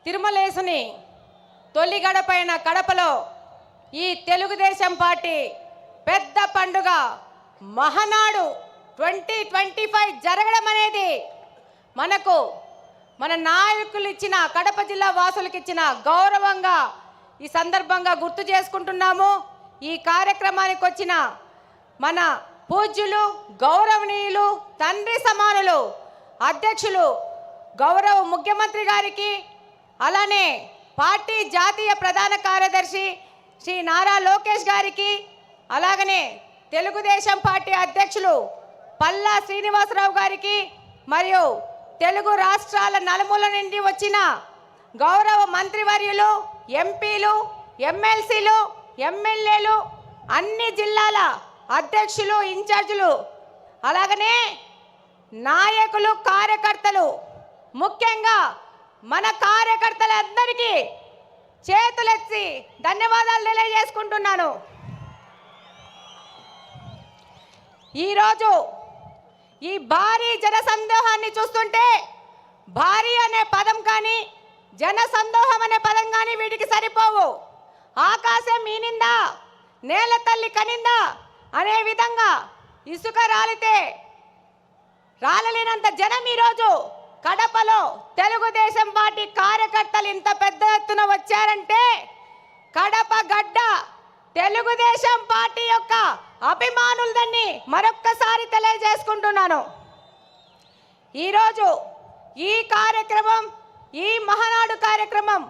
తిరుమలేసుని తొలి గడపైన కడపలో ఈ తెలుగుదేశం పార్టీ పెద్ద పండుగ మహానాడు 2025 జరగడం అనేది మన నాయకులు ఇచ్చిన కడప జిల్లా వాసులకు ఇచ్చిన గౌరవంగా ఈ సందర్భంగా గుర్తు చేసుకుంటున్నాము. ఈ కార్యక్రమానికి వచ్చిన మన పూజ్యులు గౌరవనీయులు తండ్రి సమానులు అధ్యక్షులు గౌరవ ముఖ్యమంత్రి గారికి, అలానే పార్టీ జాతీయ ప్రధాన కార్యదర్శి శ్రీ నారా లోకేష్ గారికి, అలాగనే తెలుగుదేశం పార్టీ అధ్యక్షులు పల్లా శ్రీనివాసరావు గారికి, మరియు తెలుగు రాష్ట్రాల నలుమూల నుండి వచ్చిన గౌరవ మంత్రివర్యులు, ఎంపీలు, ఎమ్మెల్సీలు, ఎమ్మెల్యేలు, అన్ని జిల్లాల అధ్యక్షులు, ఇన్ఛార్జీలు, అలాగనే నాయకులు, కార్యకర్తలు, ముఖ్యంగా మన కార్యకర్తలందరికీ చేతులెత్తి ధన్యవాదాలు తెలియజేసుకుంటున్నాను. ఈరోజు ఈ భారీ జనసందోహాన్ని చూస్తుంటే భారీ అనే పదం కానీ జనసందోహం అనే పదం కానీ వీటికి సరిపోవు. ఆకాశం ఈనిందా, నేల తల్లి కనిందా అనే విధంగా ఇసుక రాలితే రాలలేనంత జనం ఈరోజు కడపలో తెలుగుదేశం పార్టీ కార్యకర్తలు ఇంత పెద్ద ఎత్తున వచ్చారంటే కడప గడ్డ తెలుగుదేశం పార్టీ యొక్క అభిమానులదని మరొక్కసారి తెలియజేసుకుంటున్నాను. ఈరోజు ఈ కార్యక్రమం, ఈ మహానాడు కార్యక్రమం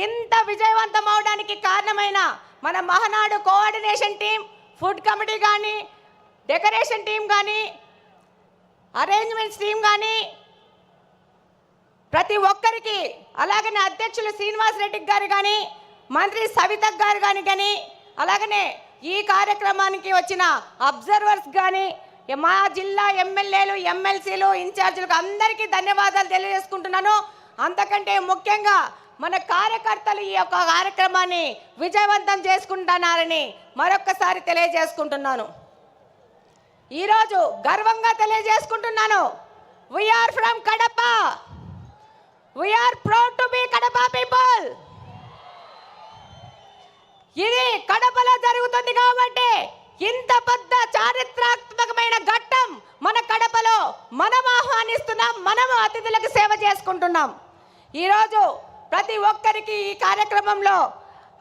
ఇంత విజయవంతం అవడానికి కారణమైన మన Mahanadu coordination team, food committee కానీ, డెకరేషన్ టీం కానీ, అరేంజ్మెంట్స్ టీం కానీ, ప్రతి ఒక్కరికి, అలాగనే అధ్యక్షులు శ్రీనివాస్ రెడ్డి గారు కానీ, మంత్రి సవిత గారు కానీ, అలాగనే ఈ కార్యక్రమానికి వచ్చిన అబ్జర్వర్స్ కానీ, మా జిల్లా ఎమ్మెల్యేలు, ఎమ్మెల్సీలు, ఇన్ఛార్జీలకు అందరికీ ధన్యవాదాలు తెలియజేసుకుంటున్నాను. అంతకంటే ముఖ్యంగా మన కార్యకర్తలు ఈ యొక్క కార్యక్రమాన్ని విజయవంతం చేసుకుంటున్నారని మరొక్కసారి తెలియజేసుకుంటున్నాను. ఈరోజు గర్వంగా తెలియజేసుకుంటున్నాను, we are from Kadapa, we are proud to be Kadapa people. ఇది కడపలో జరుగుతుంది కాబట్టి ఇంత పెద్ద చారిత్రాత్మకమైన ఘట్టం మన కడపలో మనం ఆహ్వానిస్తున్నాం, మనము అతిథులకు సేవ చేసుకుంటున్నాం. ఈరోజు ప్రతి ఒక్కరికి ఈ కార్యక్రమంలో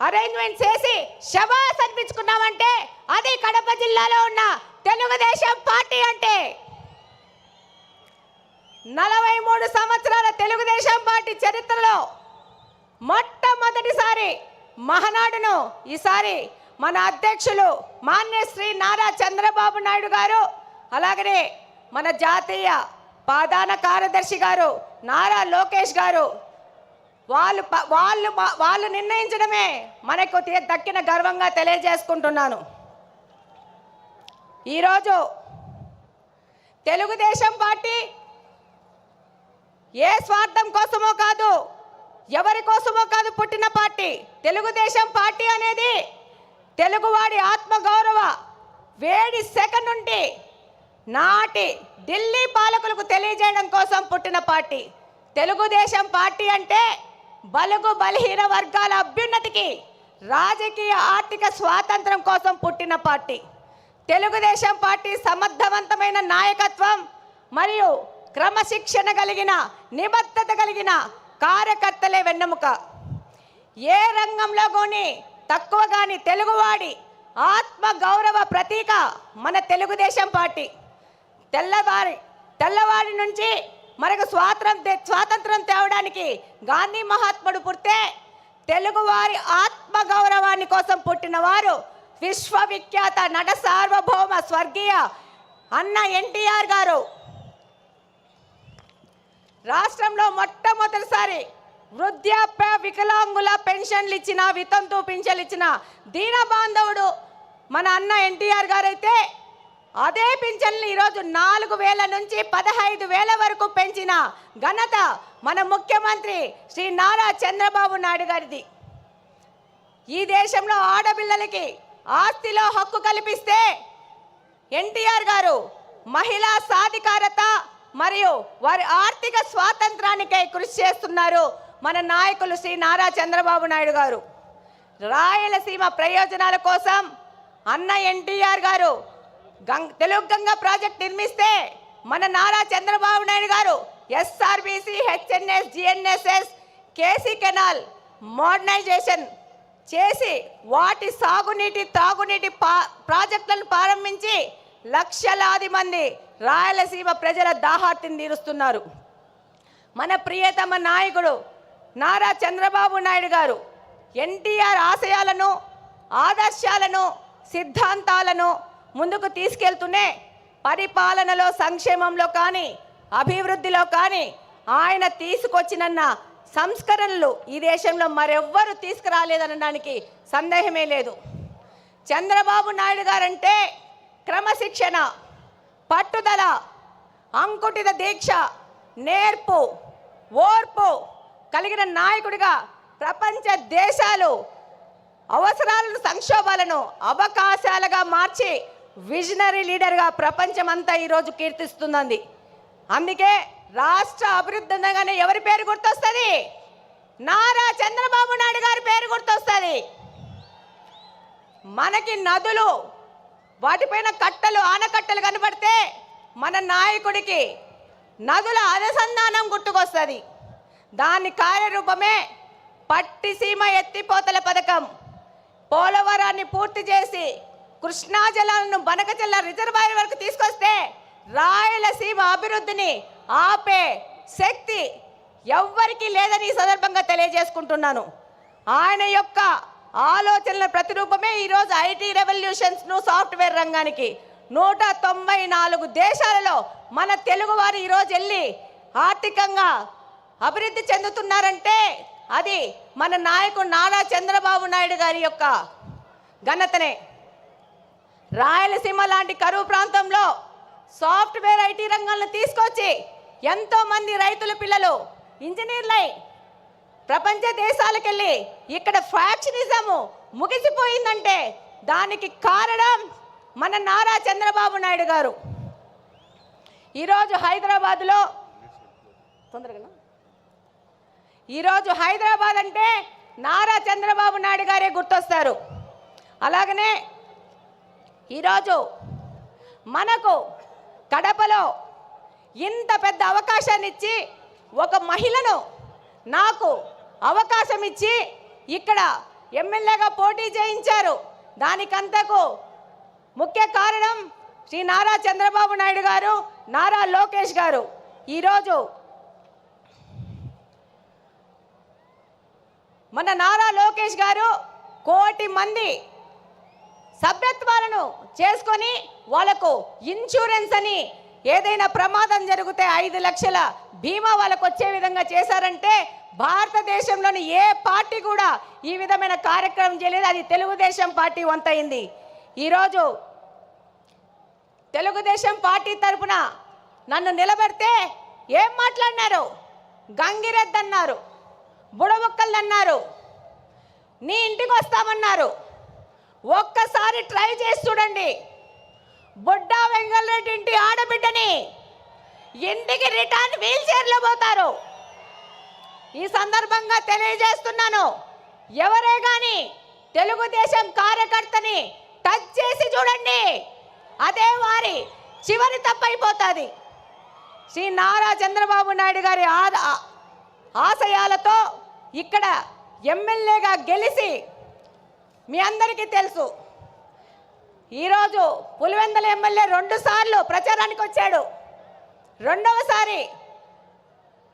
అరేంజ్మెంట్ చేసి శబాస్ అనిపించుకున్నామంటే అది కడప జిల్లాలో ఉన్న తెలుగుదేశం పార్టీ అంటే. 43 సంవత్సరాల తెలుగుదేశం పార్టీ చరిత్రలో మొట్టమొదటిసారి మహానాడును ఈసారి మన అధ్యక్షులు మాన్య శ్రీ నారా చంద్రబాబు నాయుడు గారు, అలాగనే మన జాతీయ ప్రధాన కార్యదర్శి గారు నారా లోకేష్ గారు వాళ్ళు నిర్ణయించడమే మనకు దక్కిన గర్వంగా తెలియజేసుకుంటున్నాను. ఈరోజు తెలుగుదేశం పార్టీ ఏ స్వార్థం కోసమో కాదు, ఎవరి కోసమో కాదు పుట్టిన పార్టీ. తెలుగుదేశం పార్టీ అనేది తెలుగువాడి ఆత్మగౌరవ వేడి సెకన్ నుండి నాటి ఢిల్లీ పాలకులకు తెలియజేయడం కోసం పుట్టిన పార్టీ. తెలుగుదేశం పార్టీ అంటే బలుగు బలహీన వర్గాల అభ్యున్నతికి, రాజకీయ ఆర్థిక స్వాతంత్రం కోసం పుట్టిన పార్టీ. తెలుగుదేశం పార్టీ సమర్థవంతమైన నాయకత్వం మరియు క్రమశిక్షణ కలిగిన, నిబద్ధత కలిగిన కార్యకర్తలే వెన్నెముక. ఏ రంగంలో కానీ తక్కువ కానీ తెలుగువాడి ఆత్మ గౌరవ ప్రతీక మన తెలుగుదేశం పార్టీ. తెల్లవాడి నుంచి మనకు స్వాతంత్రం తేవడానికి గాంధీ మహాత్ముడు పుడితే తెలుగువారి ఆత్మ గౌరవాన్ని కోసం పుట్టిన వారు విశ్వవిఖ్యాత నట సార్వభౌమ స్వర్గీయ అన్న ఎన్టీఆర్ గారు. రాష్ట్రంలో మొట్టమొదటిసారి వృద్ధాప్య వికలాంగుల పెన్షన్లు ఇచ్చిన, వితంతు పింఛన్లు ఇచ్చిన దీనబాంధవుడు మన అన్న ఎన్టీఆర్ గారు అయితే అదే పింఛన్లు ఈరోజు 4,000 నుంచి 15,000 వరకు పెంచిన ఘనత మన ముఖ్యమంత్రి శ్రీ నారా చంద్రబాబు నాయుడు గారిది. ఈ దేశంలో ఆడపిల్లలకి ఆస్తిలో హక్కు కల్పిస్తే ఎన్టీఆర్ గారు మహిళా సాధికారత మరియు వారి ఆర్థిక స్వాతంత్రానికై కృషి చేస్తున్నారు. మన నాయకులు శ్రీ నారా చంద్రబాబు నాయుడు గారు. రాయలసీమ ప్రయోజనాల కోసం అన్న ఎన్టీఆర్ గారు తెలుగు గంగ ప్రాజెక్ట్ నిర్మిస్తే మన Nara Chandrababu Naidu garu SRBC, HNS, GNSS, KC canal modernisation చేసి వాటి సాగునీటి తాగునీటి ప్రాజెక్టులను ప్రారంభించి లక్షలాది మంది రాయలసీమ ప్రజల దాహార్తిని తీరుస్తున్నారు. మన ప్రియతమ నాయకుడు నారా చంద్రబాబు నాయుడు గారు ఎన్టీఆర్ ఆశయాలను, ఆదర్శాలను, సిద్ధాంతాలను ముందుకు తీసుకెళ్తూనే పరిపాలనలో, సంక్షేమంలో కానీ, అభివృద్ధిలో కానీ ఆయన తీసుకొచ్చినన్న సంస్కరణలు ఈ దేశంలో మరెవ్వరూ తీసుకురాలేదనడానికి సందేహమే లేదు. చంద్రబాబు నాయుడు గారంటే క్రమశిక్షణ, పట్టుదల, అంకుటిత దీక్ష, నేర్పు, ఓర్పు కలిగిన నాయకుడిగా ప్రపంచ దేశాలు అవసరాలను, సంక్షోభాలను అవకాశాలుగా మార్చి విజనరీ లీడర్గా ప్రపంచమంతా ఈరోజు కీర్తిస్తున్నది. అందుకే రాష్ట్ర అభివృద్ధి అనగానే ఎవరి పేరు గుర్తొస్తుంది? నారా చంద్రబాబు నాయుడు గారి పేరు గుర్తొస్తుంది. మనకి నదులు, వాటిపైన కట్టలు, ఆనకట్టలు కనబడితే మన నాయకుడికి నదుల అనుసంధానం గుర్తుకొస్తుంది. దాని కార్యరూపమే పట్టిసీమ ఎత్తిపోతల పథకం. పోలవరాన్ని పూర్తి చేసి కృష్ణా జలాలను బనకచెల్ల రిజర్వాయర్ వరకు తీసుకొస్తే రాయలసీమ అభివృద్ధిని ఆపే శక్తి ఎవ్వరికీ లేదని ఈ సందర్భంగా తెలియజేసుకుంటున్నాను. ఆయన యొక్క ఆలోచనల ప్రతిరూపమే ఈరోజు ఐటీ రెవల్యూషన్స్ను, సాఫ్ట్వేర్ రంగానికి 194 దేశాలలో మన తెలుగువారు ఈరోజు వెళ్ళి ఆర్థికంగా అభివృద్ధి చెందుతున్నారంటే అది మన నాయకుడు నారా చంద్రబాబు నాయుడు గారి యొక్క ఘనతనే. రాయలసీమ లాంటి కరువు ప్రాంతంలో సాఫ్ట్వేర్ ఐటీ రంగాలను తీసుకొచ్చి ఎంతోమంది రైతుల పిల్లలు ఇంజనీర్లై ప్రపంచ దేశాలకు వెళ్ళి ఇక్కడ ఫ్యాక్షనిజము ముగిసిపోయిందంటే దానికి కారణం మన నారా చంద్రబాబు నాయుడు గారు. ఈరోజు హైదరాబాద్లో ఈరోజు హైదరాబాద్ అంటే నారా చంద్రబాబు నాయుడు గారే గుర్తొస్తారు. అలాగనే ఈరోజు మనకు కడపలో ఇంత పెద్ద అవకాశాన్ని ఇచ్చి ఒక మహిళను నాకు అవకాశం ఇచ్చి ఇక్కడ ఎమ్మెల్యేగా పోటీ చేయించారు. దానికంతకు ముఖ్య కారణం శ్రీ నారా చంద్రబాబు నాయుడు గారు, నారా లోకేష్ గారు. ఈరోజు మన నారా లోకేష్ గారు 1 కోటి మంది సభ్యత్వాలను చేసుకొని వాళ్ళకు ఇన్సూరెన్స్ అని ఏదైనా ప్రమాదం జరిగితే 5 లక్షల బీమా వాళ్ళకు వచ్చే విధంగా చేశారంటే భారతదేశంలోని ఏ పార్టీ కూడా ఈ విధమైన కార్యక్రమం చేయలేదు. అది తెలుగుదేశం పార్టీ వంతైంది. ఈరోజు తెలుగుదేశం పార్టీ తరఫున నన్ను నిలబెడితే ఏం మాట్లాడినారు? గంగిరెద్దు అన్నారు, బుడబొక్కలు అన్నారు, నీ ఇంటికి వస్తామన్నారు. ఒక్కసారి ట్రై చేసి చూడండి. బుడ్డా వెంగళరెడ్డి ఇంటి ఆడబిడ్డని ఇంటికి రిటర్న్ వీల్ చైర్లో పోతారు. ఈ సందర్భంగా తెలియజేస్తున్నాను, ఎవరే కానీ తెలుగుదేశం కార్యకర్తని టచ్ చేసి చూడండి, అదే వారి చివరి తప్పైపోతుంది. శ్రీ నారా చంద్రబాబు నాయుడు గారి ఆశయాలతో ఇక్కడ ఎమ్మెల్యేగా గెలిచి మీ అందరికీ తెలుసు. ఈరోజు పులివెందుల ఎమ్మెల్యే 2 సార్లు ప్రచారానికి వచ్చాడు. రెండవసారి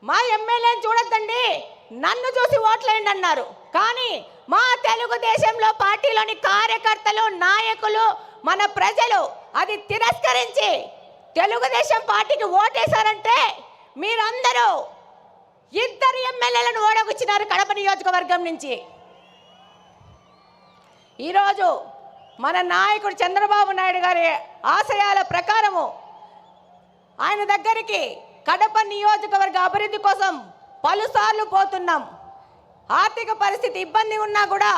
మా ఎమ్మెల్యేని చూడొద్దండి, నన్ను చూసి ఓట్లేయండి అన్నారు. కానీ మా తెలుగుదేశంలో పార్టీలోని కార్యకర్తలు, నాయకులు, మన ప్రజలు అది తిరస్కరించి తెలుగుదేశం పార్టీకి ఓటేశారంటే మీరందరూ 2 ఎమ్మెల్యేలను ఓడగొచ్చినారు కడప నియోజకవర్గం నుంచి. ఈరోజు మన నాయకుడు చంద్రబాబు నాయుడు గారి ఆశయాల ప్రకారము ఆయన దగ్గరికి కడప నియోజకవర్గ అభివృద్ధి కోసం పలుసార్లు పోతున్నాం. ఆర్థిక పరిస్థితి ఇబ్బంది ఉన్నా కూడా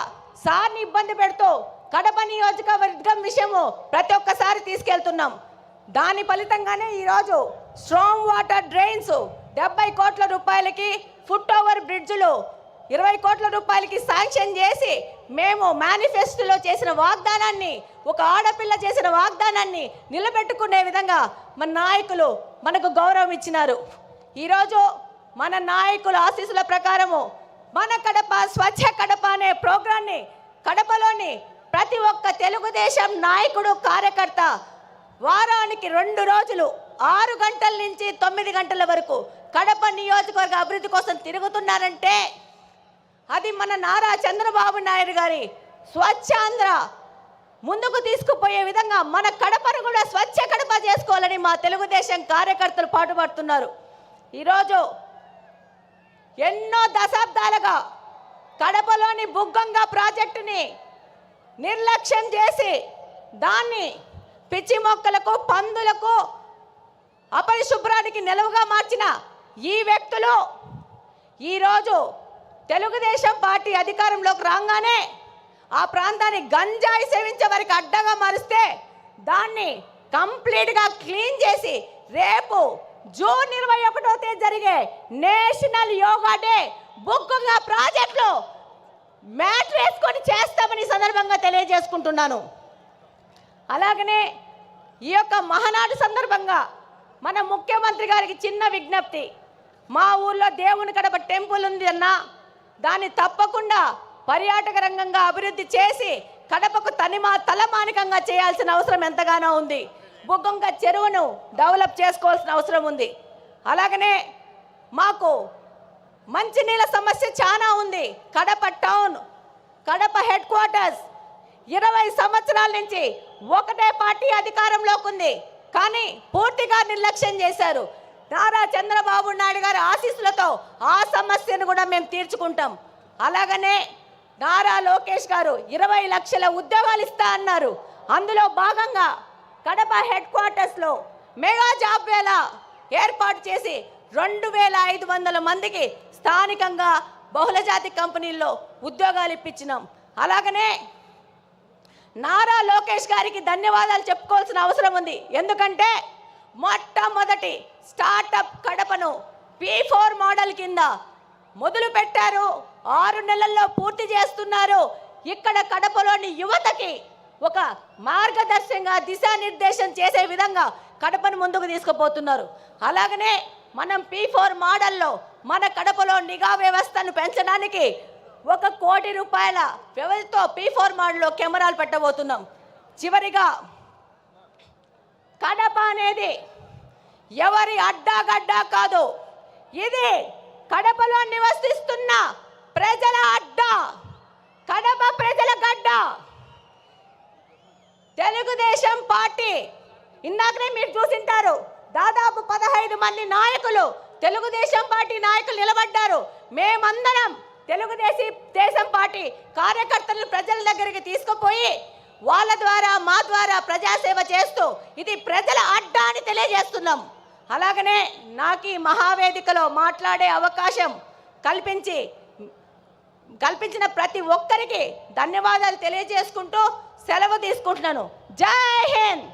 సార్ని ఇబ్బంది పెడుతూ కడప నియోజకవర్గం విషయము ప్రతి ఒక్కసారి తీసుకెళ్తున్నాం. దాని ఫలితంగానే ఈరోజు స్ట్రాంగ్ వాటర్ డ్రైన్స్ 70 కోట్ల రూపాయలకి ఫుట్ ఓవర్ బ్రిడ్జ్లు 20 కోట్ల రూపాయలకి శాంక్షన్ చేసి మేము మేనిఫెస్టోలో చేసిన వాగ్దానాన్ని, ఒక ఆడపిల్ల చేసిన వాగ్దానాన్ని నిలబెట్టుకునే విధంగా మన నాయకులు మనకు గౌరవం ఇచ్చినారు. ఈరోజు మన నాయకుల ఆశీస్సుల ప్రకారము మన కడప స్వచ్ఛ కడప అనే ప్రోగ్రాన్ని కడపలోని ప్రతి ఒక్క తెలుగుదేశం నాయకుడు కార్యకర్త వారానికి 2 రోజులు 6 గంటల నుంచి 9 గంటల వరకు కడప నియోజకవర్గ అభివృద్ధి కోసం తిరుగుతున్నారంటే అది మన నారా చంద్రబాబు నాయుడు గారి స్వచ్ఛాంధ్ర ముందుకు తీసుకుపోయే విధంగా మన కడపను కూడా స్వచ్ఛ కడప చేసుకోవాలని మా తెలుగుదేశం కార్యకర్తలు పాటుపడుతున్నారు. ఈరోజు ఎన్నో దశాబ్దాలుగా కడపలోని బుగ్గంగా ప్రాజెక్టుని నిర్లక్ష్యం చేసి దాన్ని పిచ్చి మొక్కలకు, పందులకు, అపరిశుభ్రానికి నిలువుగా మార్చిన ఈ వ్యక్తులు ఈరోజు తెలుగుదేశం పార్టీ అధికారంలోకి రాగానే ఆ ప్రాంతాన్ని గంజాయి సేవించే వారికి అడ్డగా మారిస్తే దాన్ని కంప్లీట్గా క్లీన్ చేసి రేపు జూన్ 21వ తేదీ జరిగే నేషనల్ యోగా డే బుగ్గంగా ప్రాజెక్టులో మ్యాట్ వేసుకొని చేస్తామని సందర్భంగా తెలియజేసుకుంటున్నాను. అలాగనే ఈ యొక్క మహానాడు సందర్భంగా మన ముఖ్యమంత్రి గారికి చిన్న విజ్ఞప్తి. మా ఊర్లో దేవుని కడప టెంపుల్ ఉంది అన్న, దాన్ని తప్పకుండా పర్యాటక రంగంగా అభివృద్ధి చేసి కడపకు తలమానికంగా చేయాల్సిన అవసరం ఎంతగానో ఉంది. బుగ్గంగా చెరువును డెవలప్ చేసుకోవాల్సిన అవసరం ఉంది. అలాగనే మాకు మంచినీళ్ళ సమస్య చాలా ఉంది. Kadapa town, Kadapa head quarters 20 సంవత్సరాల నుంచి ఒకటే పార్టీ అధికారంలోకి ఉంది, కానీ పూర్తిగా నిర్లక్ష్యం చేశారు. నారా చంద్రబాబు నాయుడు గారి ఆశీస్సులతో ఆ సమస్యను కూడా మేము తీర్చుకుంటాం. అలాగనే నారా లోకేష్ గారు 20 లక్షల ఉద్యోగాలు ఇస్తా అన్నారు. అందులో భాగంగా కడప హెడ్ క్వార్టర్స్లో మెగా జాబ్ వేళ ఏర్పాటు చేసి 2500 మందికి స్థానికంగా బహుళజాతి కంపెనీల్లో ఉద్యోగాలు ఇప్పించినాం. అలాగనే నారా లోకేష్ గారికి ధన్యవాదాలు చెప్పుకోవాల్సిన అవసరం ఉంది. ఎందుకంటే మొట్టమొదటి స్టార్టప్ కడపను P4 మోడల్ కింద మొదలు పెట్టారు. 6 నెలల్లో పూర్తి చేస్తున్నారు. ఇక్కడ కడపలోని యువతకి ఒక మార్గదర్శకంగా దిశానిర్దేశం చేసే విధంగా కడపను ముందుకు తీసుకుపోతున్నారు. అలాగనే మనం P4 మోడల్లో మన కడపలో నిఘా వ్యవస్థను పెంచడానికి 1 కోటి రూపాయల వ్యవధితో P4 మోడల్లో కెమెరాలు పెట్టబోతున్నాం. చివరిగా కడప అనేది ఎవరి అడ్డాగడ్డా కాదు, ఇది కడపలో నివసిస్తున్న ప్రజల అడ్డా, కడప ప్రజల గడ్డ. తెలుగుదేశం పార్టీ ఇందాకనే మీరు చూసింటారు, దాదాపు 15 మంది నాయకులు తెలుగుదేశం పార్టీ నాయకులు నిలబడ్డారు. మేమందరం తెలుగుదేశం పార్టీ కార్యకర్తలను ప్రజల దగ్గరికి తీసుకుపోయి వాళ్ళ ద్వారా మా ద్వారా ప్రజాసేవ చేస్తూ ఇది ప్రజల అడ్డా అని తెలియజేస్తున్నాం. అలాగనే నాకు ఈ మహావేదికలో మాట్లాడే అవకాశం కల్పించిన ప్రతి ఒక్కరికి ధన్యవాదాలు తెలియజేసుకుంటూ సెలవు తీసుకుంటున్నాను. జై హింద్.